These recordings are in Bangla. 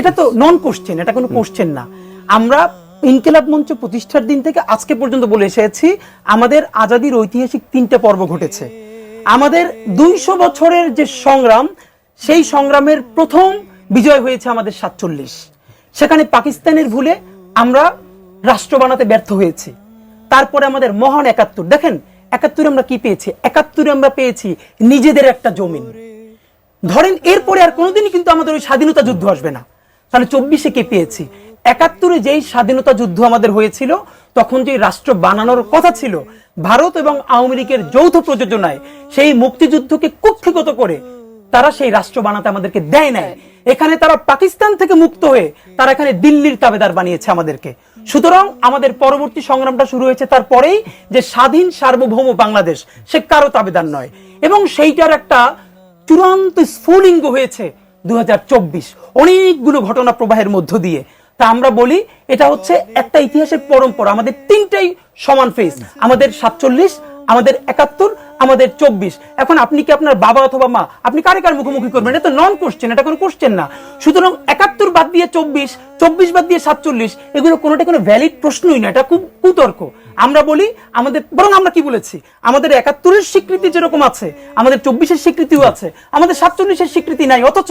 এটা তো নন কোশ্চেন, এটা কোনো কোশ্চেন না। আমরা ইনকিলাব মঞ্চ প্রতিষ্ঠার দিন থেকে আজকে পর্যন্ত বলে এসেছি আমাদের আজাদির ঐতিহাসিক 3টে পর্ব ঘটেছে। আমাদের 200 বছরের যে সংগ্রাম, সেই সংগ্রামের প্রথম বিজয় হয়েছে আমাদের 47। সেখানে পাকিস্তানের ভুলে আমরা রাষ্ট্র বানাতে ব্যর্থ হয়েছি। তারপরে আমাদের মহান 71। দেখেন 71 আমরা কি পেয়েছি? 71 আমরা পেয়েছি নিজেদের একটা জমিন। ধরেন এরপরে আর কোনোদিনই কিন্তু আমাদের ওই স্বাধীনতা যুদ্ধ আসবে না। তাহলে 24-এ কে পেয়েছি? 71-এ যেই স্বাধীনতা যুদ্ধ আমাদের হয়েছিল, তখন যে রাষ্ট্র বানানোর কথা ছিল, ভারত এবং আওয়ামী লীগের যৌথ প্রযোজনায় সেই মুক্তিযুদ্ধকে কুক্ষিগত করে তারা সেই রাষ্ট্র বানাতে আমাদেরকে দেয় নাই। এখানে তারা পাকিস্তান থেকে মুক্ত হয়ে তারা এখানে দিল্লির তাবেদার বানিয়েছে আমাদেরকে। সুতরাং আমাদের পরবর্তী সংগ্রামটা শুরু হয়েছে তারপরেই, যে স্বাধীন সার্বভৌম বাংলাদেশ সে কারো তাবেদার নয়। এবং সেইটার একটা চূড়ান্ত স্ফুলিঙ্গ হয়েছে 2024 অনেকগুলো ঘটনা প্রবাহের মধ্য দিয়ে। তা আমরা বলি এটা হচ্ছে একটা ইতিহাসের পরম্পরা। আমাদের 3টাই সমান ফেজ, আমাদের 47, আমাদের 71, আমাদের 24। এখন আপনি কি আপনার বাবা অথবা মা আপনি কারে কার মুখোমুখি করবেন? এটা তো নন কোশ্চেন, এটা কোনো কোশ্চেন না। সুতরাং 71 বাদ দিয়ে 24, 24 বাদ দিয়ে 47, এগুলো কোনোটা কোনো ভ্যালিড প্রশ্নই না, এটা খুব কুতর্ক। আমরা বলি আমাদের, বরং আমরা কি বলেছি, আমাদের 71-এর স্বীকৃতি যেরকম আছে, আমাদের 24-এর স্বীকৃতিও আছে, আমাদের 47-এর স্বীকৃতি নাই। অথচ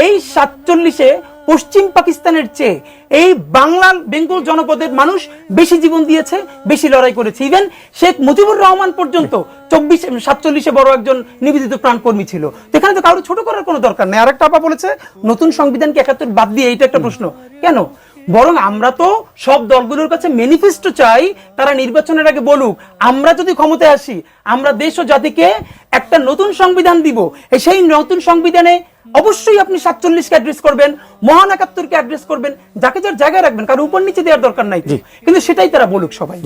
এই 47-এ পশ্চিম পাকিস্তানের চেয়ে এই বাংলার বেঙ্গল জনপদের মানুষ বেশি জীবন দিয়েছে, বেশি লড়াই করেছে। ইভেন শেখ মুজিবুর রহমান পর্যন্ত 47-এ বড় একজন নিবেদিত প্রাণকর্মী ছিল। এখানে তো কারো ছোট করার কোনো দরকার নেই। আরেকটা আপা বলেছে নতুন সংবিধানকে 71 বাদ দিয়ে, এইটা একটা প্রশ্ন কেন? বরং আমরা তো সব দলগুলোর কাছে ম্যানিফেস্টো চাই, তারা নির্বাচনের আগে বলুক আমরা যদি ক্ষমতায় আসি আমরা দেশ ও জাতিকে একটা নতুন সংবিধান দিব। সেই নতুন সংবিধানে অবশ্যই আপনি 47-কে অ্যাড্রেস করবেন, মহান 71-কে অ্যাড্রেস করবেন, যাকে যার জায়গায় রাখবেন, কারো উপর নিচে দেওয়ার দরকার নাই। কিন্তু সেটাই তারা বলুক সবাই।